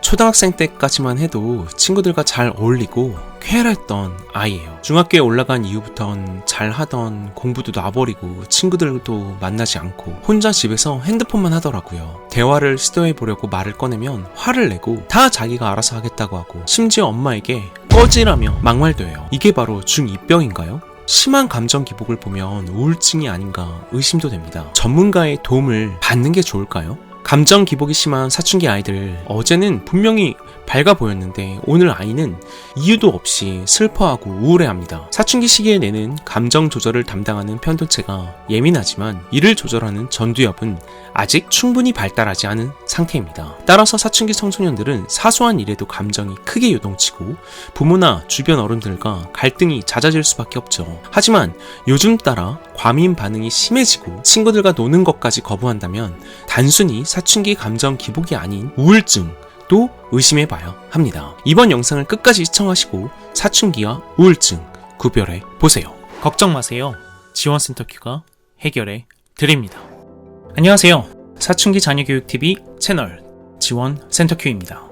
초등학생 때까지만 해도 친구들과 잘 어울리고 쾌활했던 아이예요. 중학교에 올라간 이후부턴 잘하던 공부도 놔버리고 친구들도 만나지 않고 혼자 집에서 핸드폰만 하더라고요. 대화를 시도해보려고 말을 꺼내면 화를 내고 다 자기가 알아서 하겠다고 하고 심지어 엄마에게 꺼지라며 막말도 해요. 이게 바로 중2병인가요? 심한 감정 기복을 보면 우울증이 아닌가 의심도 됩니다. 전문가의 도움을 받는 게 좋을까요? 감정 기복이 심한 사춘기 아이들, 어제는 분명히 밝아 보였는데 오늘 아이는 이유도 없이 슬퍼하고 우울해합니다. 사춘기 시기에 내는 감정 조절을 담당하는 편도체가 예민하지만 이를 조절하는 전두엽은 아직 충분히 발달하지 않은 상태입니다. 따라서 사춘기 청소년들은 사소한 일에도 감정이 크게 요동치고 부모나 주변 어른들과 갈등이 잦아질 수밖에 없죠. 하지만 요즘 따라 과민 반응이 심해지고 친구들과 노는 것까지 거부한다면 단순히 사춘기 감정 기복이 아닌 우울증 또 의심해봐야 합니다. 이번 영상을 끝까지 시청하시고 사춘기와 우울증 구별해 보세요. 걱정 마세요. 지원센터큐가 해결해 드립니다. 안녕하세요. 사춘기 자녀교육TV 채널 지원센터큐입니다.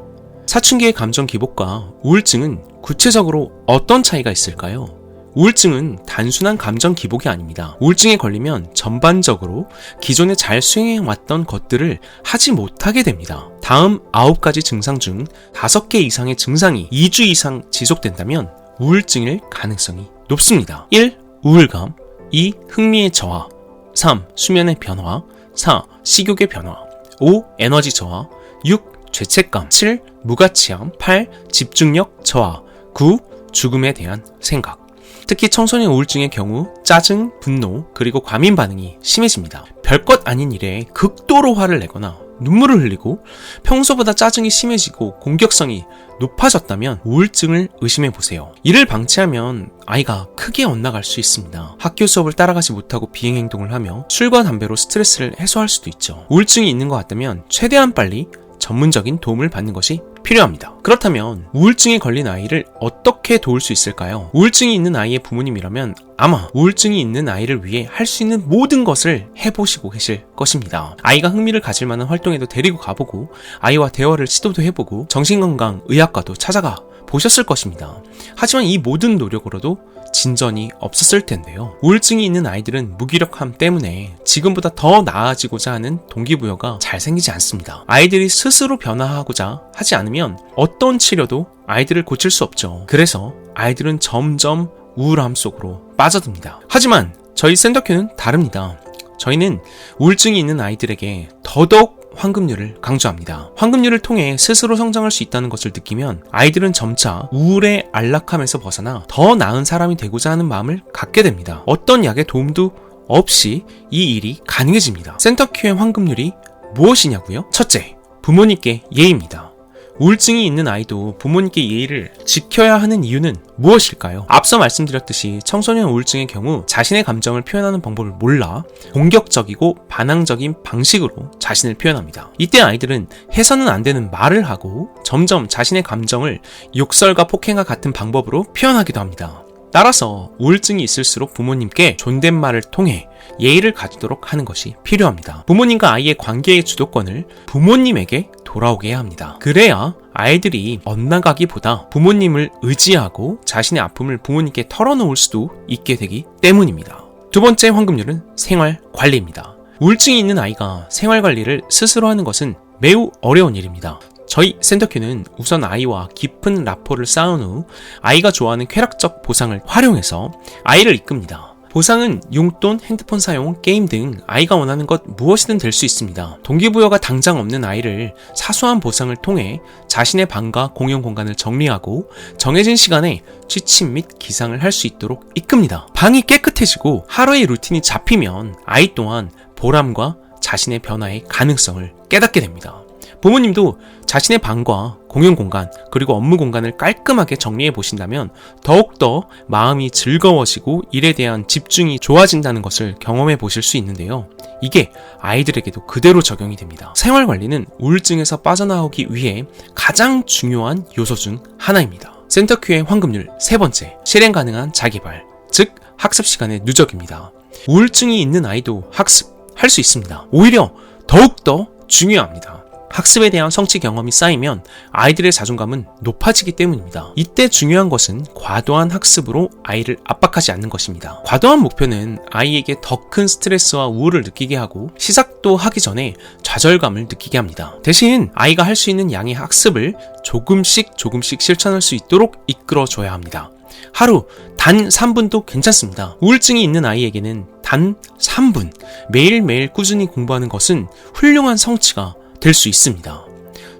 사춘기의 감정 기복과 우울증은 구체적으로 어떤 차이가 있을까요? 우울증은 단순한 감정 기복이 아닙니다. 우울증에 걸리면 전반적으로 기존에 잘 수행해왔던 것들을 하지 못하게 됩니다. 다음 9가지 증상 중 5개 이상의 증상이 2주 이상 지속된다면 우울증일 가능성이 높습니다. 1. 우울감 2. 흥미의 저하 3. 수면의 변화 4. 식욕의 변화 5. 에너지 저하 6. 죄책감 7. 무가치함 8. 집중력 저하 9. 죽음에 대한 생각. 특히 청소년 우울증의 경우 짜증, 분노, 그리고 과민 반응이 심해집니다. 별것 아닌 일에 극도로 화를 내거나 눈물을 흘리고 평소보다 짜증이 심해지고 공격성이 높아졌다면 우울증을 의심해보세요. 이를 방치하면 아이가 크게 엇나갈 수 있습니다. 학교 수업을 따라가지 못하고 비행행동을 하며 술과 담배로 스트레스를 해소할 수도 있죠. 우울증이 있는 것 같다면 최대한 빨리 전문적인 도움을 받는 것이 필요합니다. 그렇다면 우울증에 걸린 아이를 어떻게 도울 수 있을까요? 우울증이 있는 아이의 부모님이라면 아마 우울증이 있는 아이를 위해 할 수 있는 모든 것을 해보시고 계실 것입니다. 아이가 흥미를 가질 만한 활동에도 데리고 가보고 아이와 대화를 시도도 해보고 정신건강의학과도 찾아가 보셨을 것입니다. 하지만 이 모든 노력으로도 진전이 없었을 텐데요. 우울증이 있는 아이들은 무기력함 때문에 지금보다 더 나아지고자 하는 동기부여가 잘 생기지 않습니다. 아이들이 스스로 변화하고자 하지 않으면 어떤 치료도 아이들을 고칠 수 없죠. 그래서 아이들은 점점 우울함 속으로 빠져듭니다. 하지만 저희 센터큐는 다릅니다. 저희는 우울증이 있는 아이들에게 더더욱 황금률을 강조합니다. 황금률을 통해 스스로 성장할 수 있다는 것을 느끼면 아이들은 점차 우울의 안락함에서 벗어나 더 나은 사람이 되고자 하는 마음을 갖게 됩니다. 어떤 약의 도움도 없이 이 일이 가능해집니다. 센터큐의 황금률이 무엇이냐고요? 첫째, 부모님께 예의입니다. 우울증이 있는 아이도 부모님께 예의를 지켜야 하는 이유는 무엇일까요? 앞서 말씀드렸듯이 청소년 우울증의 경우 자신의 감정을 표현하는 방법을 몰라 공격적이고 반항적인 방식으로 자신을 표현합니다. 이때 아이들은 해서는 안 되는 말을 하고 점점 자신의 감정을 욕설과 폭행과 같은 방법으로 표현하기도 합니다. 따라서 우울증이 있을수록 부모님께 존댓말을 통해 예의를 가지도록 하는 것이 필요합니다. 부모님과 아이의 관계의 주도권을 부모님에게 돌아오게 해야 합니다. 그래야 아이들이 엇나가기보다 부모님을 의지하고 자신의 아픔을 부모님께 털어놓을 수도 있게 되기 때문입니다. 두 번째 황금률은 생활관리입니다. 우울증이 있는 아이가 생활관리를 스스로 하는 것은 매우 어려운 일입니다. 저희 센터큐는 우선 아이와 깊은 라포를 쌓은 후 아이가 좋아하는 쾌락적 보상을 활용해서 아이를 이끕니다. 보상은 용돈, 핸드폰 사용, 게임 등 아이가 원하는 것 무엇이든 될 수 있습니다. 동기부여가 당장 없는 아이를 사소한 보상을 통해 자신의 방과 공용 공간을 정리하고 정해진 시간에 취침 및 기상을 할 수 있도록 이끕니다. 방이 깨끗해지고 하루의 루틴이 잡히면 아이 또한 보람과 자신의 변화의 가능성을 깨닫게 됩니다. 부모님도 자신의 방과 공용 공간 그리고 업무 공간을 깔끔하게 정리해 보신다면 더욱더 마음이 즐거워지고 일에 대한 집중이 좋아진다는 것을 경험해 보실 수 있는데요. 이게 아이들에게도 그대로 적용이 됩니다. 생활관리는 우울증에서 빠져나오기 위해 가장 중요한 요소 중 하나입니다. 센터큐의 황금률 세 번째, 실행 가능한 자기발, 즉 학습 시간의 누적입니다. 우울증이 있는 아이도 학습할 수 있습니다. 오히려 더욱더 중요합니다. 학습에 대한 성취 경험이 쌓이면 아이들의 자존감은 높아지기 때문입니다. 이때 중요한 것은 과도한 학습으로 아이를 압박하지 않는 것입니다. 과도한 목표는 아이에게 더 큰 스트레스와 우울을 느끼게 하고 시작도 하기 전에 좌절감을 느끼게 합니다. 대신 아이가 할 수 있는 양의 학습을 조금씩 실천할 수 있도록 이끌어줘야 합니다. 하루 단 3분도 괜찮습니다. 우울증이 있는 아이에게는 단 3분 매일매일 꾸준히 공부하는 것은 훌륭한 성취가 될 수 있습니다.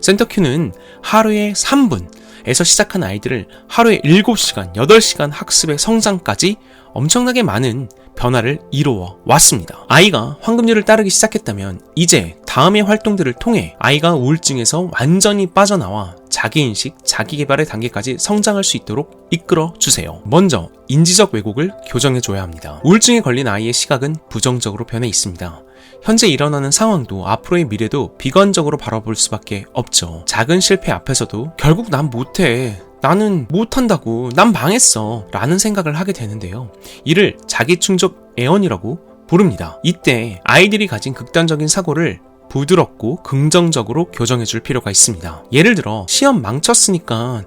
센터큐는 하루에 3분에서 시작한 아이들을 하루에 7시간, 8시간 학습의 성장까지 엄청나게 많은 변화를 이루어 왔습니다. 아이가 황금률을 따르기 시작했다면 이제 다음의 활동들을 통해 아이가 우울증에서 완전히 빠져나와 자기인식, 자기개발의 단계까지 성장할 수 있도록 이끌어주세요. 먼저 인지적 왜곡을 교정해줘야 합니다. 우울증에 걸린 아이의 시각은 부정적으로 변해 있습니다. 현재 일어나는 상황도 앞으로의 미래도 비관적으로 바라볼 수밖에 없죠. 작은 실패 앞에서도 결국 난 못해, 나는 못한다고, 난 망했어 라는 생각을 하게 되는데요. 이를 자기충족 애언이라고 부릅니다. 이때 아이들이 가진 극단적인 사고를 부드럽고 긍정적으로 교정해줄 필요가 있습니다. 예를 들어 시험 망쳤으니까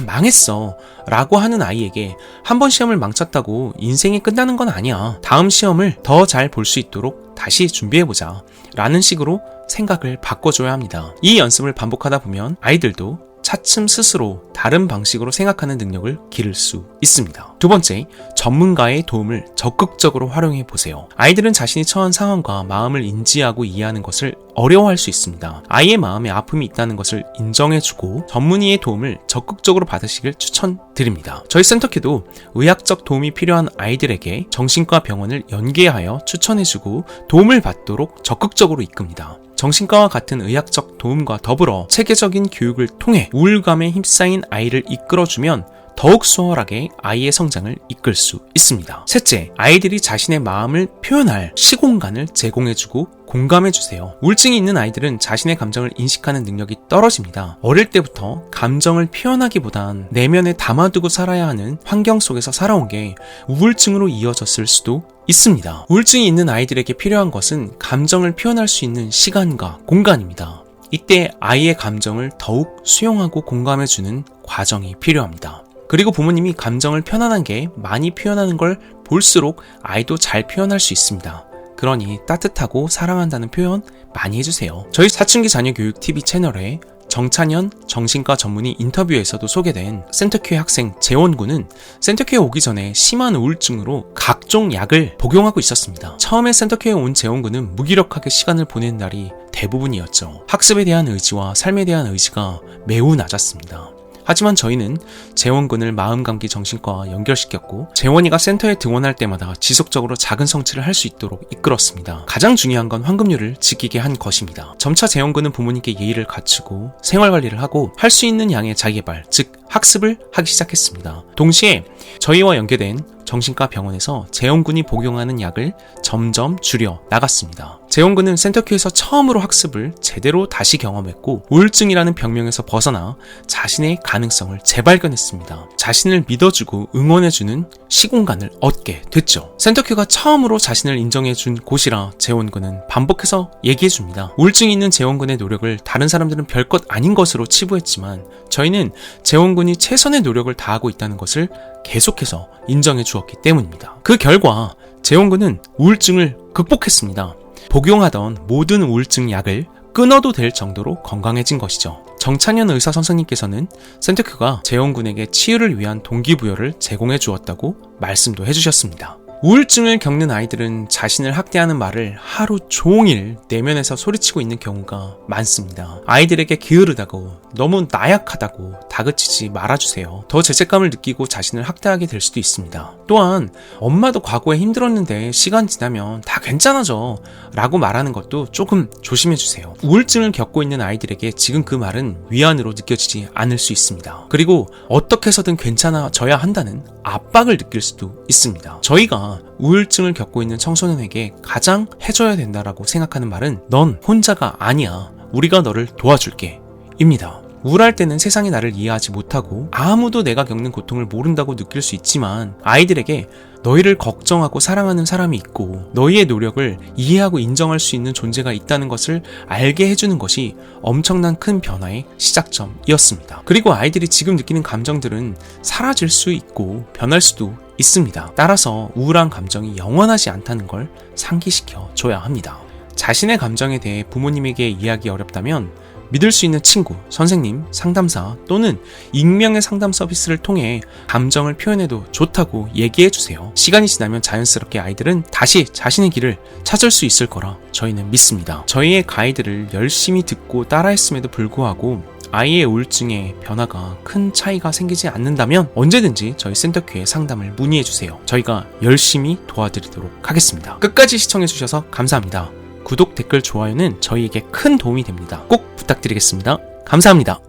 망했어 라고 하는 아이에게 한 번 시험을 망쳤다고 인생이 끝나는 건 아니야, 다음 시험을 더 잘 볼 수 있도록 다시 준비해보자 라는 식으로 생각을 바꿔줘야 합니다. 이 연습을 반복하다 보면 아이들도 차츰 스스로 다른 방식으로 생각하는 능력을 기를 수 있습니다. 두 번째, 전문가의 도움을 적극적으로 활용해 보세요. 아이들은 자신이 처한 상황과 마음을 인지하고 이해하는 것을 어려워할 수 있습니다. 아이의 마음에 아픔이 있다는 것을 인정해주고 전문의의 도움을 적극적으로 받으시길 추천드립니다. 저희 센터큐도 의학적 도움이 필요한 아이들에게 정신과 병원을 연계하여 추천해주고 도움을 받도록 적극적으로 이끕니다. 정신과와 같은 의학적 도움과 더불어 체계적인 교육을 통해 우울감에 휩싸인 아이를 이끌어주면 더욱 수월하게 아이의 성장을 이끌 수 있습니다. 셋째, 아이들이 자신의 마음을 표현할 시공간을 제공해주고 공감해주세요. 우울증이 있는 아이들은 자신의 감정을 인식하는 능력이 떨어집니다. 어릴 때부터 감정을 표현하기보단 내면에 담아두고 살아야 하는 환경 속에서 살아온 게 우울증으로 이어졌을 수도 있습니다. 우울증이 있는 아이들에게 필요한 것은 감정을 표현할 수 있는 시간과 공간입니다. 이때 아이의 감정을 더욱 수용하고 공감해주는 과정이 필요합니다. 그리고 부모님이 감정을 편안하게 많이 표현하는 걸 볼수록 아이도 잘 표현할 수 있습니다. 그러니 따뜻하고 사랑한다는 표현 많이 해주세요. 저희 사춘기 자녀 교육 TV 채널에 정찬현 정신과 전문의 인터뷰에서도 소개된 센터큐의 학생 재원군은 센터큐에 오기 전에 심한 우울증으로 각종 약을 복용하고 있었습니다. 처음에 센터큐에 온 재원군은 무기력하게 시간을 보낸 날이 대부분이었죠. 학습에 대한 의지와 삶에 대한 의지가 매우 낮았습니다. 하지만 저희는 재원군을 마음감기 정신과와 연결시켰고 재원이가 센터에 등원할 때마다 지속적으로 작은 성취를 할 수 있도록 이끌었습니다. 가장 중요한 건 황금률을 지키게 한 것입니다. 점차 재원군은 부모님께 예의를 갖추고 생활관리를 하고 할 수 있는 양의 자기개발, 즉 학습을 하기 시작했습니다. 동시에 저희와 연계된 정신과 병원에서 재원군이 복용하는 약을 점점 줄여 나갔습니다. 재원군은 센터큐에서 처음으로 학습을 제대로 다시 경험했고 우울증이라는 병명에서 벗어나 자신의 가능성을 재발견했습니다. 자신을 믿어주고 응원해주는 시공간을 얻게 됐죠. 센터큐가 처음으로 자신을 인정해준 곳이라 재원군은 반복해서 얘기해줍니다. 우울증이 있는 재원군의 노력을 다른 사람들은 별것 아닌 것으로 치부했지만 저희는 재원군이 최선의 노력을 다하고 있다는 것을 계속해서 인정해 주었기 때문입니다. 그 결과 재원군은 우울증을 극복했습니다. 복용하던 모든 우울증 약을 끊어도 될 정도로 건강해진 것이죠. 정찬현 의사 선생님께서는 센터큐가 재원군에게 치유를 위한 동기부여를 제공해 주었다고 말씀도 해주셨습니다. 우울증을 겪는 아이들은 자신을 학대하는 말을 하루 종일 내면에서 소리치고 있는 경우가 많습니다. 아이들에게 게으르다고, 너무 나약하다고 다그치지 말아주세요. 더 죄책감을 느끼고 자신을 학대하게 될 수도 있습니다. 또한 엄마도 과거에 힘들었는데 시간 지나면 다 괜찮아져 라고 말하는 것도 조금 조심해주세요. 우울증을 겪고 있는 아이들에게 지금 그 말은 위안으로 느껴지지 않을 수 있습니다. 그리고 어떻게 해서든 괜찮아져야 한다는 압박을 느낄 수도 있습니다. 저희가 우울증을 겪고 있는 청소년에게 가장 해줘야 된다라고 생각하는 말은 넌 혼자가 아니야. 우리가 너를 도와줄게 입니다. 우울할 때는 세상이 나를 이해하지 못하고 아무도 내가 겪는 고통을 모른다고 느낄 수 있지만 아이들에게 너희를 걱정하고 사랑하는 사람이 있고 너희의 노력을 이해하고 인정할 수 있는 존재가 있다는 것을 알게 해주는 것이 엄청난 큰 변화의 시작점이었습니다. 그리고 아이들이 지금 느끼는 감정들은 사라질 수 있고 변할 수도 있습니다. 따라서 우울한 감정이 영원하지 않다는 걸 상기시켜 줘야 합니다. 자신의 감정에 대해 부모님에게 이야기 어렵다면 믿을 수 있는 친구, 선생님, 상담사 또는 익명의 상담 서비스를 통해 감정을 표현해도 좋다고 얘기해주세요. 시간이 지나면 자연스럽게 아이들은 다시 자신의 길을 찾을 수 있을 거라 저희는 믿습니다. 저희의 가이드를 열심히 듣고 따라했음에도 불구하고 아이의 우울증에 변화가 큰 차이가 생기지 않는다면 언제든지 저희 센터큐에 상담을 문의해주세요. 저희가 열심히 도와드리도록 하겠습니다. 끝까지 시청해주셔서 감사합니다. 구독, 댓글, 좋아요는 저희에게 큰 도움이 됩니다. 꼭 부탁드리겠습니다. 감사합니다.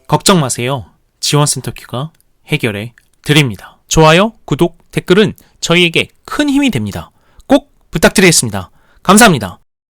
걱정 마세요. 지원센터큐가 해결해 드립니다. 좋아요, 구독, 댓글은 저희에게 큰 힘이 됩니다. 꼭 부탁드리겠습니다. 감사합니다.